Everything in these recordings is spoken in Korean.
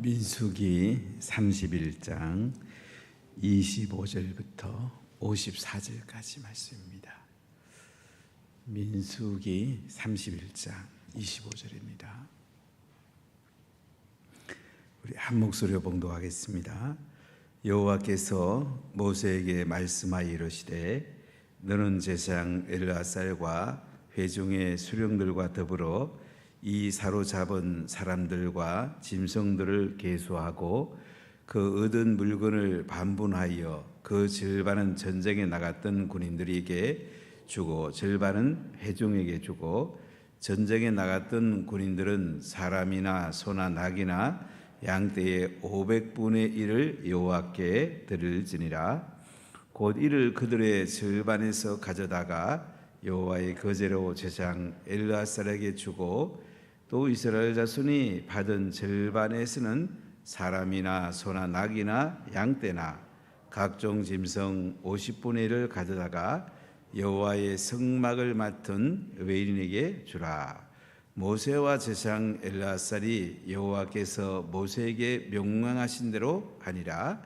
민수기 31장 25절부터 54절까지 말씀입니다. 민수기 31장 25절입니다. 우리 한 목소리로 봉독하겠습니다. 여호와께서 모세에게 말씀하여 이르시되 너는 제사장 엘르아살과 회중의 수령들과 더불어 이 사로잡은 사람들과 짐승들을 계수하고 그 얻은 물건을 반분하여 그 절반은 전쟁에 나갔던 군인들에게 주고 절반은 회중에게 주고 전쟁에 나갔던 군인들은 사람이나 소나 낙이나 양떼의 500분의 1을 여호와께 드릴지니라. 곧 이를 그들의 절반에서 가져다가 여호와의 거제로 제사장 엘르아살에게 주고 또 이스라엘 자손이 받은 절반에서는 사람이나 소나 낙이나 양떼나 각종 짐승 50분의 1을 가져다가 여호와의 성막을 맡은 외인에게 주라. 모세와 제사장 엘르아살이 여호와께서 모세에게 명령하신 대로 하니라.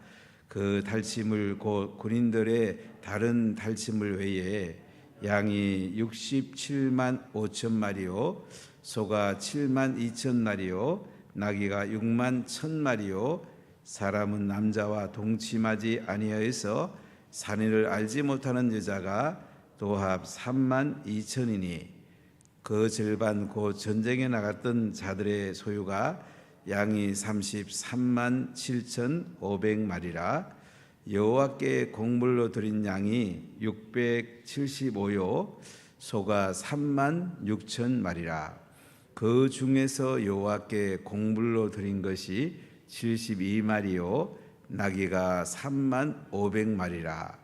그 달침을 곧 군인들의 다른 달침을 외에 양이 67만 5천 마리요 소가 7만 2천 마리요 나귀가 6만 1천 마리요 사람은 남자와 동침하지 아니하여서 산이를 알지 못하는 여자가 도합 3만 2천이니 그 절반 곧 전쟁에 나갔던 자들의 소유가 양이 33만 7천 5백마리라. 여호와께 공물로 드린 양이 675요 소가 3만 6천 마리라. 그 중에서 여호와께 공물로 드린 것이 72마리요 나귀가 3만 500마리라.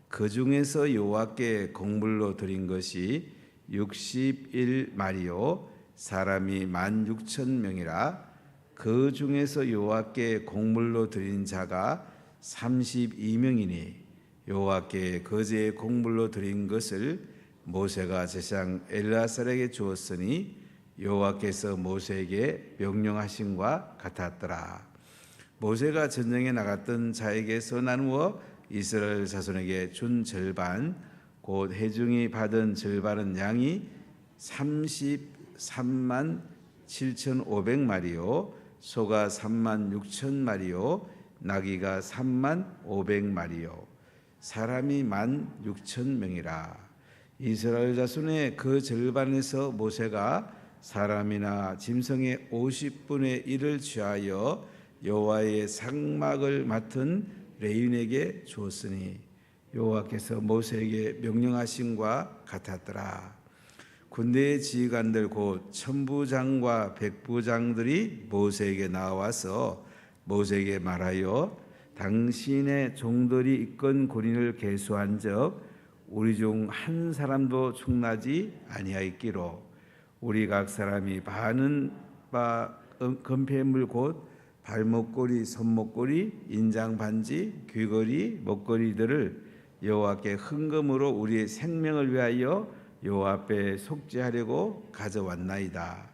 그 중에서 여호와께 공물로 드린 것이 61마리요 사람이 16,000명이라. 그 중에서 여호와께 공물로 드린 자가 32명이니 여호와께 거제의 공물로 드린 것을 모세가 제사장 엘르아살에게 주었으니 여호와께서 모세에게 명령하신과 같았더라. 모세가 전쟁에 나갔던 자에게서 나누어 이스라엘 자손에게 준 절반 곧 회중이 받은 절반은 양이 33만 7,500마리요 소가 3만 6천 마리요 나귀가 3만 500마리요 사람이 1만 6천 명이라. 이스라엘 자손의 그 절반에서 모세가 사람이나 짐승의 50분의 1을 취하여 여호와의 상막을 맡은 레위인에게 주었으니 여호와께서 모세에게 명령하신과 같았더라. 군대의 지휘관들 곧 천부장과 백부장들이 모세에게 나와서 모세에게 말하여 당신의 종들이 이끈 군인을 계수한즉 우리 중 한 사람도 충나지 아니하였기로 우리 각 사람이 바는 바 금폐물 곧 발목걸이 손목걸이 인장 반지 귀걸이 목걸이들을 여호와께 헌금으로 우리의 생명을 위하여 여호와 앞에 속죄하려고 가져왔나이다.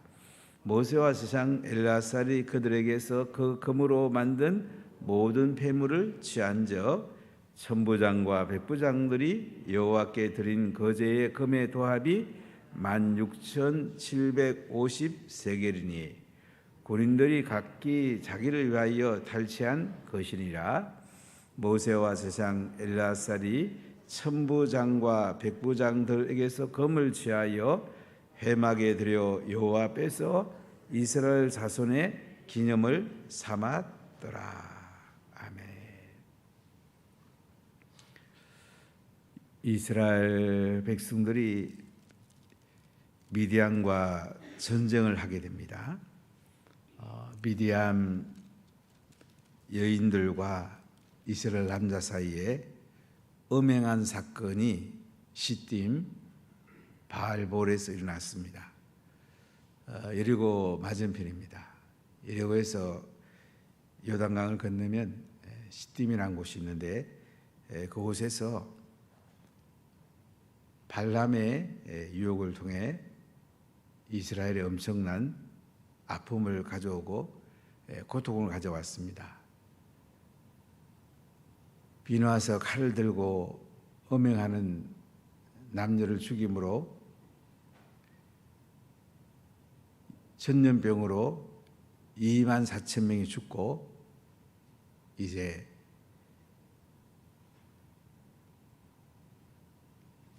모세와 제사장 엘르아살이 그들에게서 그 금으로 만든 모든 폐물을 취한즉 천부장과 백부장들이 여호와께 드린 거제의 금의 도합이 16,750세겔이니 군인들이 각기 자기를 위하여 탈취한 것이니라. 모세와 제사장 엘르아살이 천부장과 백부장들에게서 금을 취하여 회막에 들여 여호와 앞에서 이스라엘 자손의 기념을 삼았더라. 아멘. 이스라엘 백성들이 미디안과 전쟁을 하게 됩니다. 미디안 여인들과 이스라엘 남자 사이에 음행한 사건이 시딤 바알볼에서 일어났습니다. 여리고 맞은편입니다. 여리고에서 요단강을 건너면 시딤이라는 곳이 있는데 그곳에서 발람의 유혹을 통해 이스라엘에 엄청난 아픔을 가져오고 고통을 가져왔습니다. 비나와서 칼을 들고 음행하는 남녀를 죽임으로 전염병으로 2만 4천 명이 죽고 이제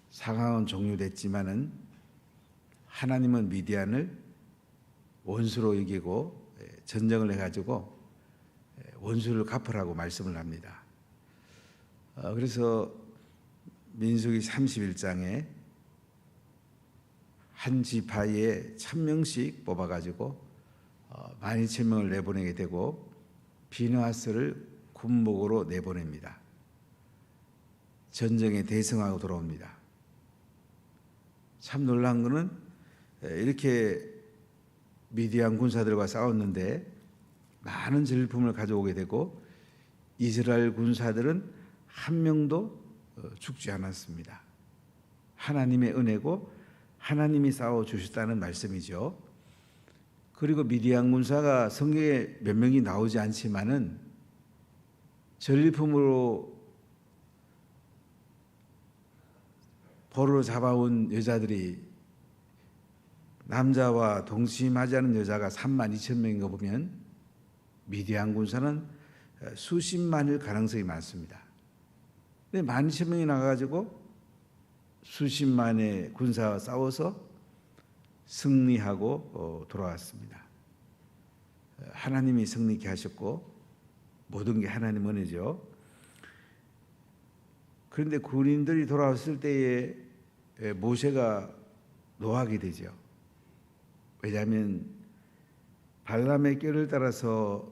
상황은 종료됐지만은 하나님은 미디안을 원수로 여기고 전쟁을 해가지고 원수를 갚으라고 말씀을 합니다. 그래서 민수기 31장에 한 지파에 1,000명씩 뽑아가지고 12,000명을 내보내게 되고 비느하스를 군목으로 내보냅니다. 전쟁에 대승하고 돌아옵니다. 참 놀라운 것은 이렇게 미디안 군사들과 싸웠는데 많은 전리품을 가져오게 되고 이스라엘 군사들은 한 명도 죽지 않았습니다. 하나님의 은혜고 하나님이 싸워주셨다는 말씀이죠. 그리고 미디안 군사가 성경에 몇 명이 나오지 않지만은 전리품으로 포로로 잡아온 여자들이 남자와 동침하지 않은 여자가 32,000명인 거 보면 미디안 군사는 수십만일 가능성이 많습니다. 근데 12,000명이 나가가지고 수십만의 군사와 싸워서 승리하고 돌아왔습니다. 하나님이 승리케 하셨고 모든 게 하나님 은혜죠. 그런데 군인들이 돌아왔을 때에 모세가 노하게 되죠. 왜냐하면 발람의 꾀를 따라서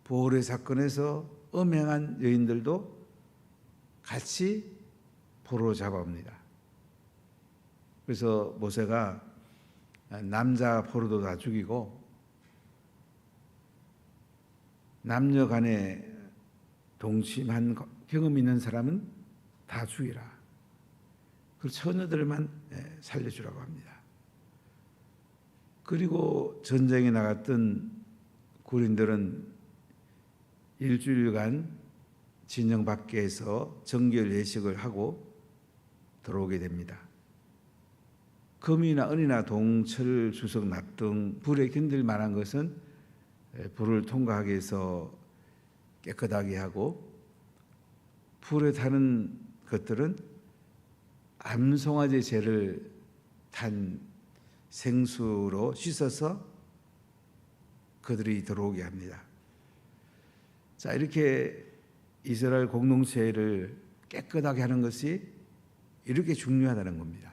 보홀의 사건에서 음행한 여인들도 같이 포로로 잡아옵니다. 그래서 모세가 남자 포로도 다 죽이고 남녀 간에 동침한 경험 있는 사람은 다 죽이라. 그 처녀들만 살려주라고 합니다. 그리고 전쟁에 나갔던 군인들은 일주일간 진영 밖에서 정결 예식을 하고 들어오게 됩니다. 금이나 은이나 동철, 주석, 납 등 불에 견딜 만한 것은 불을 통과하기 위해서 깨끗하게 하고 불에 타는 것들은 암송아지 죄를 탄 생수로 씻어서 그들이 들어오게 합니다. 자, 이렇게 이스라엘 공동체를 깨끗하게 하는 것이 이렇게 중요하다는 겁니다.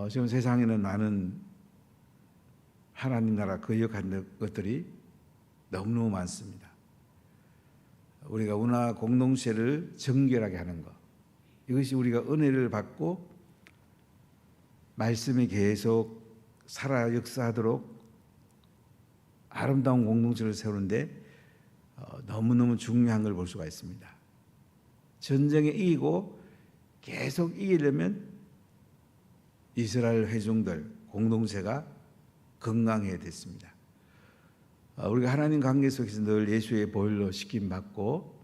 지금 세상에는 많은 하나님 나라 거역한 것들이 너무너무 많습니다. 우리가 문화 공동체를 정결하게 하는 것, 이것이 우리가 은혜를 받고 말씀이 계속 살아 역사하도록 아름다운 공동체를 세우는데 너무너무 중요한 걸 볼 수가 있습니다. 전쟁에 이기고 계속 이기려면 이스라엘 회중들 공동체가 건강해야 됐습니다. 우리가 하나님 관계 속에서 늘 예수의 보혈로 씻김 받고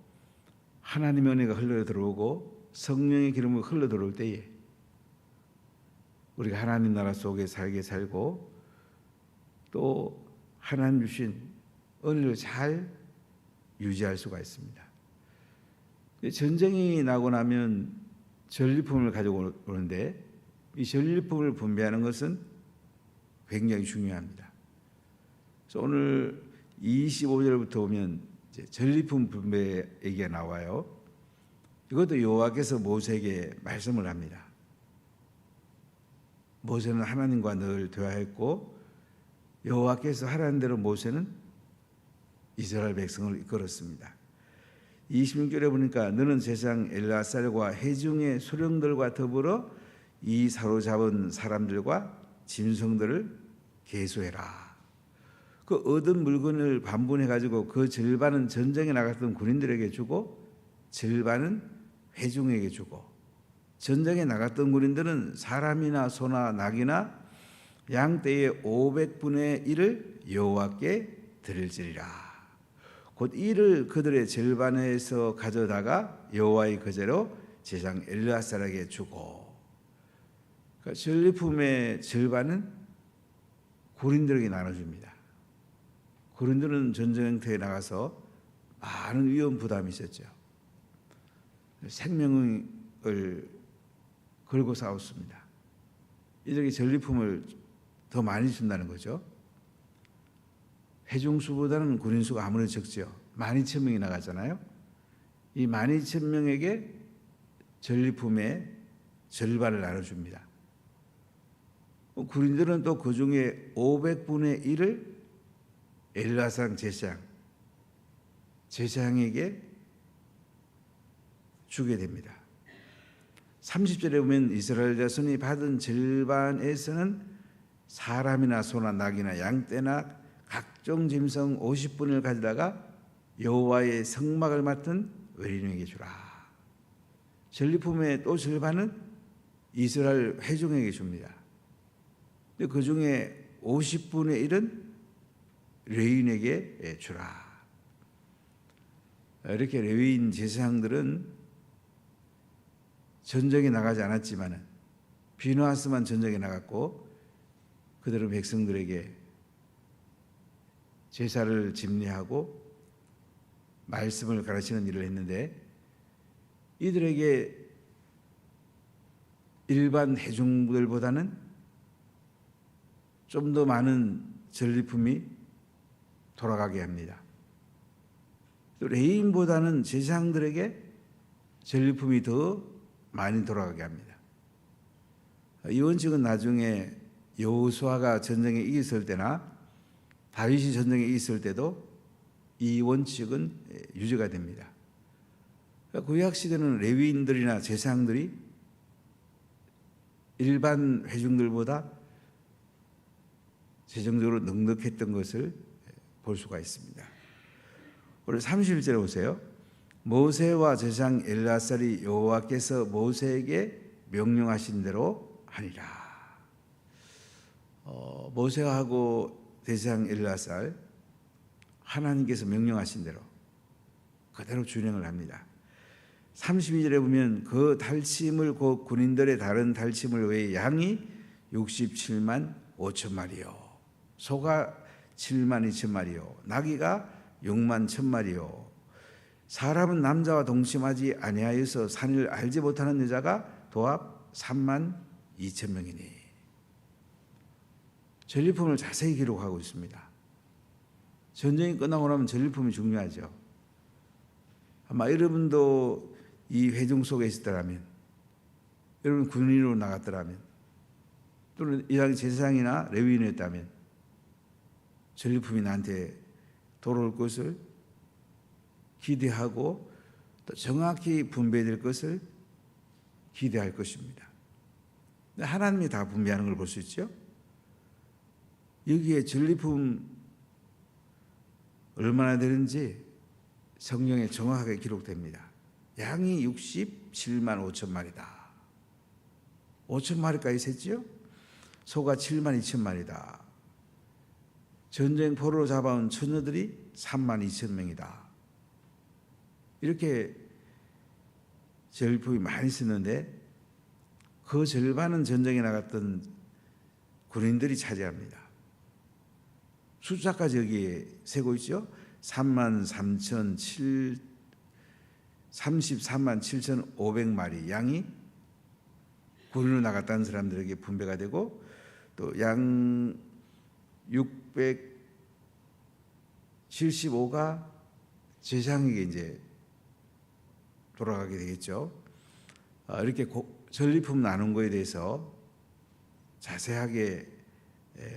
하나님의 은혜가 흘러 들어오고 성령의 기름이 흘러 들어올 때에 우리가 하나님 나라 속에 살게 살고 또 하나님 주신 은혜를 잘 유지할 수가 있습니다. 전쟁이 나고 나면 전리품을 가지고 오는데 이 전리품을 분배하는 것은 굉장히 중요합니다. 그래서 오늘 25절부터 보면 이제 전리품 분배 얘기가 나와요. 이것도 여호와께서 모세에게 말씀을 합니다. 모세는 하나님과 늘 대화했고 여호와께서 하라는 대로 모세는 이스라엘 백성을 이끌었습니다. 26절에 보니까 너는 세상 엘라살과 회중의 소령들과 더불어 이 사로잡은 사람들과 짐승들을 계수해라. 그 얻은 물건을 반분해 가지고 그 절반은 전쟁에 나갔던 군인들에게 주고 절반은 회중에게 주고 전쟁에 나갔던 군인들은 사람이나 소나 낙이나 양 떼의 500분의 1을 여호와께 드릴지리라. 곧 이를 그들의 절반에서 가져다가 여호와의 거제로 제사장 엘르아살에게 주고. 그러니까 전리품의 절반은 고린들에게 나눠줍니다. 고린들은 전쟁터에 나가서 많은 위험 부담이 있었죠. 생명을 걸고 싸웠습니다. 이들에게 전리품을 더 많이 준다는 거죠. 회중수보다는 군인수가 아무래도 적죠. 12,000명이 나가잖아요. 이 12,000명에게 전리품의 절반을 나눠줍니다. 군인들은 또 그 중에 500분의 1을 엘르아상 제사장에게 주게 됩니다. 30절에 보면 이스라엘 자손이 받은 절반에서는 사람이나 소나 낙이나 양떼나 각종 짐승 50분을 가져다가 여호와의 성막을 맡은 외린에게 주라. 전리품의 또 절반은 이스라엘 회중에게 줍니다. 근데 그 중에 50분의 1은 레위인에게 주라. 이렇게 레위인 제사장들은 전쟁에 나가지 않았지만 비누아스만 전쟁에 나갔고 그들은 백성들에게 제사를 집례하고 말씀을 가르치는 일을 했는데 이들에게 일반 회중들보다는 좀 더 많은 전리품이 돌아가게 합니다. 또 레위인보다는 제사장들에게 전리품이 더 많이 돌아가게 합니다. 이 원칙은 나중에 여호수아가 전쟁에 이겼을 때나 다윗이 전쟁에 이겼을 때도 이 원칙은 유지가 됩니다. 구약 시대는 레위인들이나 제사장들이 일반 회중들보다 재정적으로 넉넉했던 것을 볼 수가 있습니다. 오늘 31절에 보세요. 모세와 제사장 엘르아살이 여호와께서 모세에게 명령하신 대로 하니라. 모세하고 제사장 엘르아살 하나님께서 명령하신 대로 그대로 준행을 합니다. 32절에 보면 그 달침을 곧 군인들의 다른 달침을 외에 양이 67만 5천 마리요, 소가 7만 2천 마리요, 나귀가 6만 1천 마리요. 사람은 남자와 동침하지 아니하여서 산을 알지 못하는 여자가 도합 3만 2천 명이니. 전리품을 자세히 기록하고 있습니다. 전쟁이 끝나고 나면 전리품이 중요하죠. 아마 여러분도 이 회중 속에 있었더라면, 여러분 군인으로 나갔더라면, 또는 이랑 제사장이나 레위인이었다면 전리품이 나한테 돌아올 것을 기대하고 또 정확히 분배될 것을 기대할 것입니다. 하나님이 다 분배하는 걸 볼 수 있죠. 여기에 전리품 얼마나 되는지 성경에 정확하게 기록됩니다. 양이 67만 5천 마리다. 5천 마리까지 셌지요. 소가 7만 2천 마리다. 전쟁 포로로 잡아온 처녀들이 3만 2천 명이다. 이렇게 전리품이 많이 쓰는데 그 절반은 전쟁에 나갔던 군인들이 차지합니다. 숫자까지 여기에 세고 있죠. 33만 7,500마리 양이 군으로 나갔다는 사람들에게 분배가 되고, 또 양 675가 제사장에게 이제 돌아가게 되겠죠. 이렇게 전리품 나눈 거에 대해서 자세하게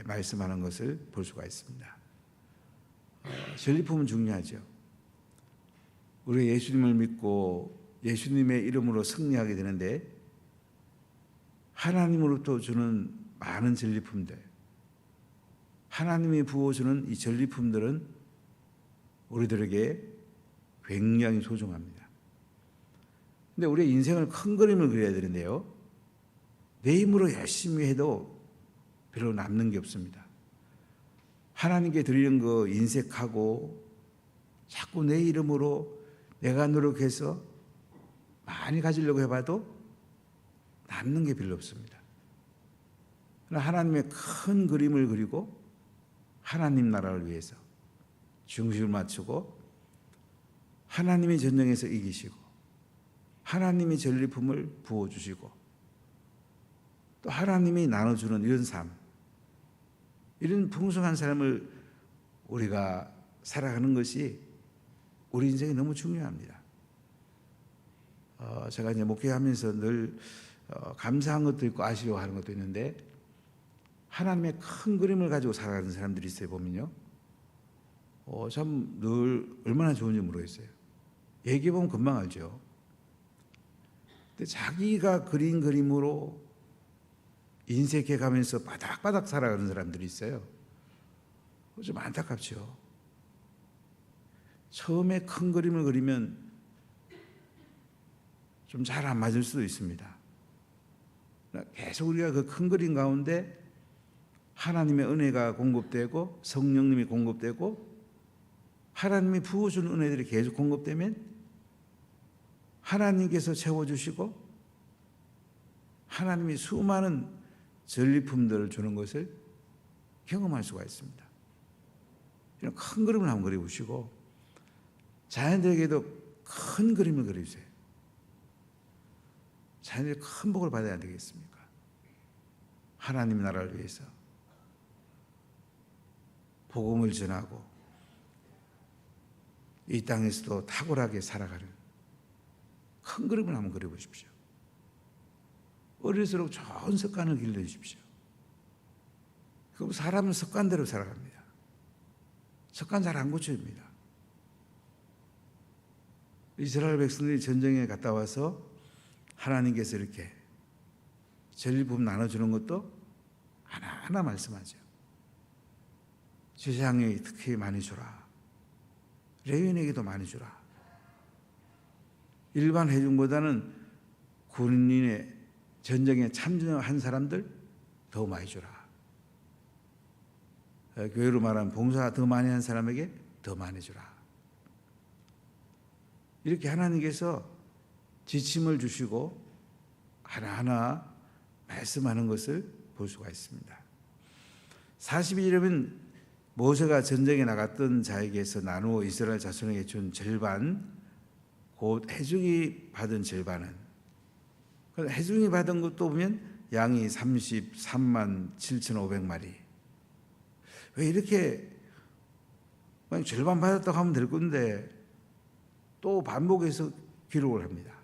말씀하는 것을 볼 수가 있습니다. 전리품은 중요하죠. 우리 예수님을 믿고 예수님의 이름으로 승리하게 되는데 하나님으로부터 주는 많은 전리품들, 하나님이 부어주는 이 전리품들은 우리들에게 굉장히 소중합니다. 근데 우리의 인생을 큰 그림을 그려야 되는데요, 내 힘으로 열심히 해도 별로 남는 게 없습니다. 하나님께 드리는 거 인색하고 자꾸 내 이름으로 내가 노력해서 많이 가지려고 해봐도 남는 게 별로 없습니다. 그러나 하나님의 큰 그림을 그리고 하나님 나라를 위해서 중심을 맞추고 하나님이 전쟁에서 이기시고 하나님이 전리품을 부어주시고 또 하나님이 나눠주는 이런 삶, 이런 풍성한 삶을 우리가 살아가는 것이 우리 인생이 너무 중요합니다. 제가 이제 목회하면서 늘 감사한 것도 있고 아쉬워하는 것도 있는데 하나님의 큰 그림을 가지고 살아가는 사람들이 있어요. 보면요, 참 늘 얼마나 좋은지 모르겠어요. 얘기해 보면 금방 알죠. 근데 자기가 그린 그림으로 인색해 가면서 바닥바닥 살아가는 사람들이 있어요. 좀 안타깝죠. 처음에 큰 그림을 그리면 좀 잘 안 맞을 수도 있습니다. 계속 우리가 그 큰 그림 가운데 하나님의 은혜가 공급되고 성령님이 공급되고 하나님이 부어주는 은혜들이 계속 공급되면 하나님께서 채워주시고 하나님이 수많은 전리품들을 주는 것을 경험할 수가 있습니다. 이런 큰 그림을 한번 그려보시고 자녀들에게도 큰 그림을 그려주세요. 자녀들이 큰 복을 받아야 되겠습니까? 하나님 나라를 위해서 복음을 전하고 이 땅에서도 탁월하게 살아가는 큰 그림을 한번 그려보십시오. 어릴수록 좋은 습관을 길러주십시오. 그럼 사람은 습관대로 살아갑니다. 습관 잘 안 고쳐집니다. 이스라엘 백성들이 전쟁에 갔다 와서 하나님께서 이렇게 전리품 나눠주는 것도 하나하나 말씀하죠. 제사장에게 특히 많이 주라. 레위인에게도 많이 주라. 일반 회중보다는 군인의 전쟁에 참전한 사람들 더 많이 주라. 교회로 말하면 봉사 더 많이 한 사람에게 더 많이 주라. 이렇게 하나님께서 지침을 주시고 하나하나 말씀하는 것을 볼 수가 있습니다. 42절에는 모세가 전쟁에 나갔던 자에게서 나누어 이스라엘 자손에게 준 절반, 곧 해중이 받은 절반은, 해중이 받은 것도 보면 양이 33만 7,500마리. 왜 이렇게 그냥 절반 받았다고 하면 될 건데 또 반복해서 기록을 합니다.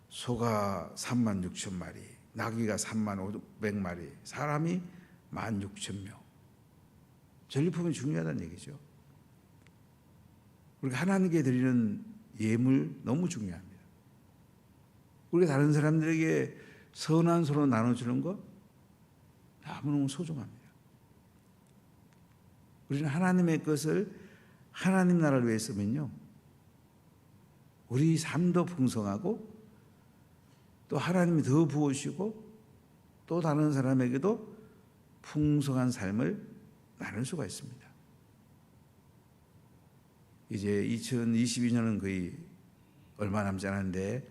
소가 3만 6천 마리, 나귀가 3만 500마리, 사람이 1만 6천 명. 전리품이 중요하다는 얘기죠. 우리가 하나님께 드리는 예물 너무 중요합니다. 우리가 다른 사람들에게 선한 서로 나눠주는 거 너무너무 소중합니다. 우리는 하나님의 것을 하나님 나라를 위해 쓰면요, 우리 삶도 풍성하고 또 하나님이 더 부으시고 또 다른 사람에게도 풍성한 삶을 나눌 수가 있습니다. 이제 2022년은 거의 얼마 남지 않았는데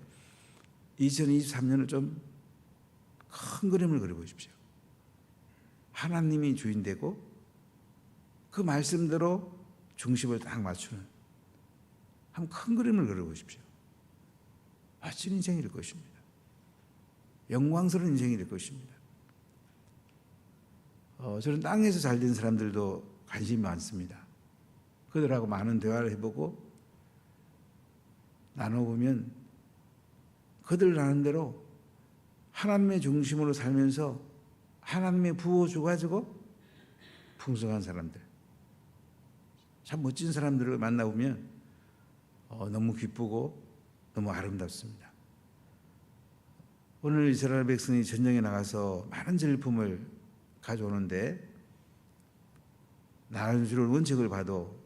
2023년을 좀 큰 그림을 그려보십시오. 하나님이 주인되고 그 말씀대로 중심을 딱 맞추는 한 큰 그림을 그려보십시오. 멋진 인생이 될 것입니다. 영광스러운 인생이 될 것입니다. 저는 땅에서 잘 된 사람들도 관심이 많습니다. 그들하고 많은 대화를 해보고 나눠보면 그들 나는 대로 하나님의 중심으로 살면서 하나님의 부어줘가지고 풍성한 사람들, 참 멋진 사람들을 만나보면 너무 기쁘고 너무 아름답습니다. 오늘 이스라엘 백성이 전쟁에 나가서 많은 전리품을 가져오는데 나눠주는 원칙을 봐도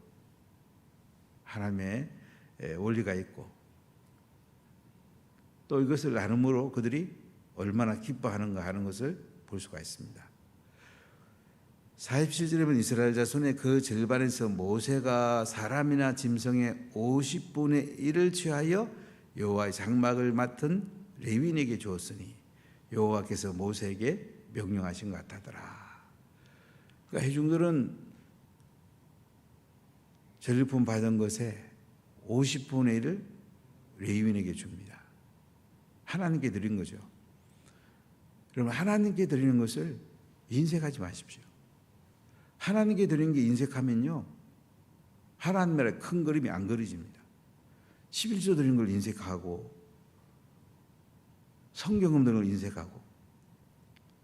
하나님의 원리가 있고 또 이것을 나눔으로 그들이 얼마나 기뻐하는가 하는 것을 볼 수가 있습니다. 47절에 보면 이스라엘 자손의 그 절반에서 모세가 사람이나 짐승의 50분의 1을 취하여 여호와의 장막을 맡은 레위인에게 주었으니 여호와께서 모세에게 명령하신 것 같하더라. 그러니까 회중들은 전리품 받은 것에 50분의 1을 레위인에게 줍니다. 하나님께 드린 거죠. 그러면 하나님께 드리는 것을 인색하지 마십시오. 하나님께 드리는 게 인색하면요, 하나님 나라의 큰 그림이 안 그려집니다. 11조 드리는 걸 인색하고 성경음 드리는 걸 인색하고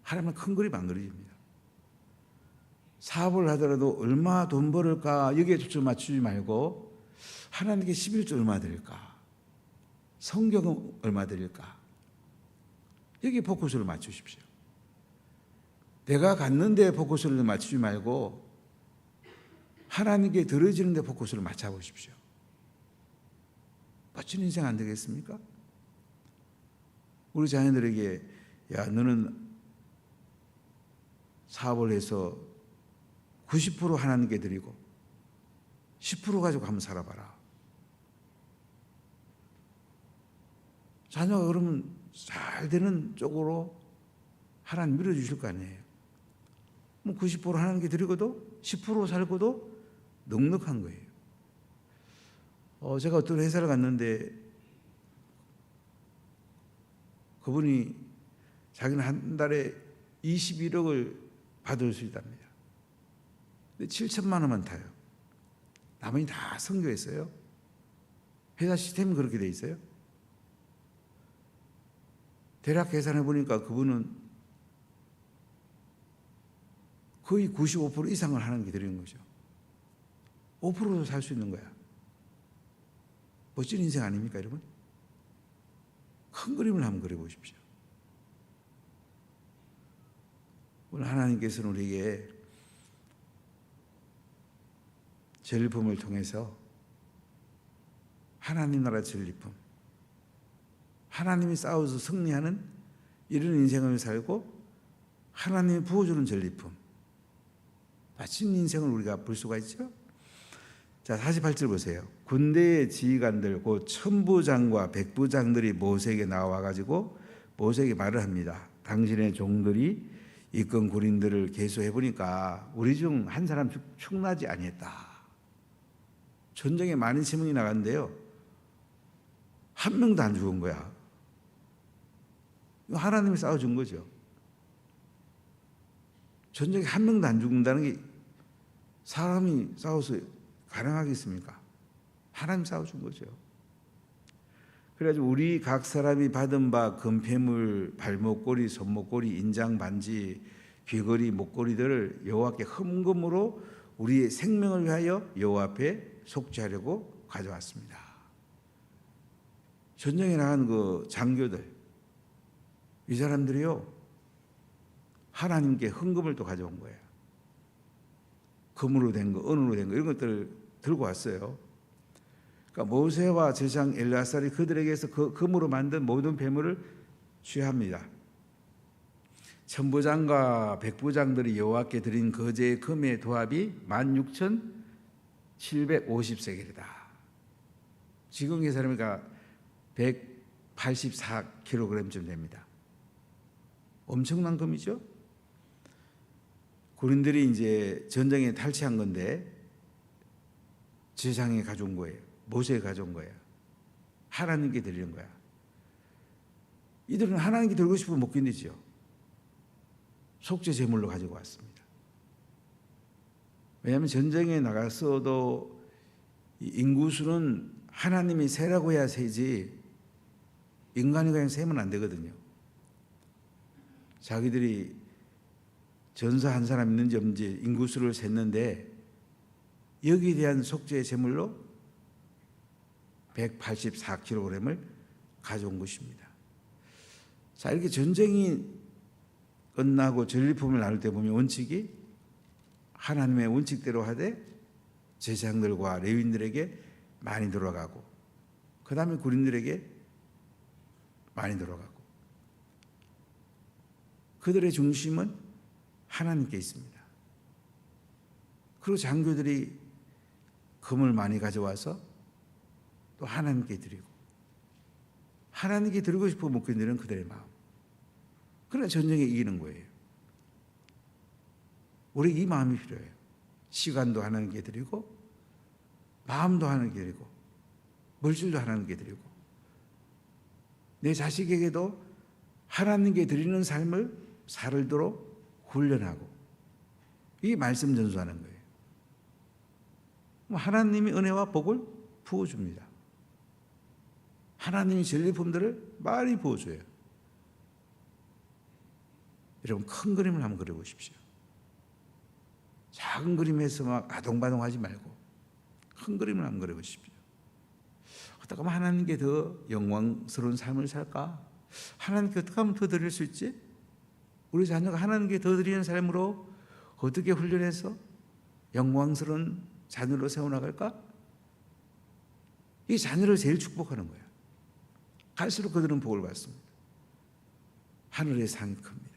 하나님은 큰 그림 안 그려집니다. 사업을 하더라도 얼마 돈 벌을까 여기에 초점 맞추지 말고 하나님께 11조 얼마 드릴까, 성경은 얼마 드릴까, 여기에 포커스를 맞추십시오. 내가 갖는 데 포커스를 맞추지 말고 하나님께 드려지는 데 포커스를 맞춰보십시오. 멋진 인생 안 되겠습니까? 우리 자녀들에게 야, 너는 사업을 해서 90% 하나님께 드리고 10% 가지고 한번 살아봐라. 자녀가 그러면 잘 되는 쪽으로 하나님 밀어주실 거 아니에요. 뭐 90% 하나님께 드리고도 10% 살고도 넉넉한 거예요. 제가 어떤 회사를 갔는데 그분이 자기는 한 달에 21억을 받을 수 있답니다. 근데 7천만 원만 타요. 나머지 다 선교했어요. 회사 시스템이 그렇게 돼 있어요. 대략 계산해 보니까 그분은 거의 95% 이상을 하나님께 드리는 거죠. 5%도 살 수 있는 거야. 멋진 인생 아닙니까, 여러분? 큰 그림을 한번 그려보십시오. 오늘 하나님께서는 우리에게 전리품을 통해서 하나님 나라 전리품, 하나님이 싸워서 승리하는 이런 인생을 살고 하나님이 부어주는 전리품, 멋진 인생을 우리가 볼 수가 있죠. 자, 48절 보세요. 군대의 지휘관들 곧 천부장과 백부장들이 모세에게 나와가지고 모세에게 말을 합니다. 당신의 종들이 이끈 군인들을 계수해 보니까 우리 중 한 사람 축나지 아니했다. 전쟁에 많은 시민이 나갔는데요, 한 명도 안 죽은 거야. 하나님이 싸워준 거죠. 전쟁에 한 명도 안 죽는다는 게 사람이 싸워서 가능하겠습니까? 하나님 싸워준 거죠. 그래가지고 우리 각 사람이 받은 바 금폐물, 발목걸이, 손목걸이, 인장, 반지, 귀걸이, 목걸이들을 여호와께 헌금으로 우리의 생명을 위하여 여호와 앞에 속죄하려고 가져왔습니다. 전쟁에 나간 그 장교들, 이 사람들이요, 하나님께 헌금을 또 가져온 거예요. 금으로 된 거, 은으로 된 거, 이런 것들을 들고 왔어요. 그러니까 모세와 제사장 엘르아살이 그들에게서 그 금으로 만든 모든 폐물을 취합니다. 천부장과 백부장들이 여호와께 드린 거제의 금의 도합이 16,750세겔이다. 지금 계산하니까 184kg쯤 됩니다. 엄청난 금이죠. 군인들이 이제 전쟁에 탈취한 건데 제사장이 가져온 거예요. 모세가 가져온 거예요. 하나님께 드리는 거야. 이들은 하나님께 드리고 싶으면 못 견디죠. 속죄 제물로 가지고 왔습니다. 왜냐하면 전쟁에 나갔어도 인구수는 하나님이 세라고 해야 세지 인간이 그냥 세면 안 되거든요. 자기들이 전사 한 사람 있는지 없는지 인구수를 셌는데 여기에 대한 속죄 제물로 184kg을 가져온 것입니다. 자, 이렇게 전쟁이 끝나고 전리품을 나눌 때 보면 원칙이 하나님의 원칙대로 하되 제사장들과 레위인들에게 많이 들어가고 그 다음에 군인들에게 많이 들어가고 그들의 중심은 하나님께 있습니다. 그리고 장교들이 금을 많이 가져와서 또 하나님께 드리고, 하나님께 드리고 싶어 목회인들은 그들의 마음. 그러나 전쟁에 이기는 거예요. 우리 이 마음이 필요해요. 시간도 하나님께 드리고, 마음도 하나님께 드리고, 물질도 하나님께 드리고, 내 자식에게도 하나님께 드리는 삶을 살도록 훈련하고, 이게 말씀 전수하는 거예요. 하나님이 은혜와 복을 부어줍니다. 하나님이 진리품들을 많이 부어줘요. 여러분, 큰 그림을 한번 그려보십시오. 작은 그림에서 막 아동바동하지 말고 큰 그림을 한번 그려보십시오. 어떻게 하면 하나님께 더 영광스러운 삶을 살까? 하나님께 어떻게 하면 더 드릴 수 있지? 우리 자녀가 하나님께 더 드리는 삶으로 어떻게 훈련해서 영광스러운 자녀로 세워나갈까? 이 자녀를 제일 축복하는 거야. 갈수록 그들은 복을 받습니다. 하늘의 상이 큽니다.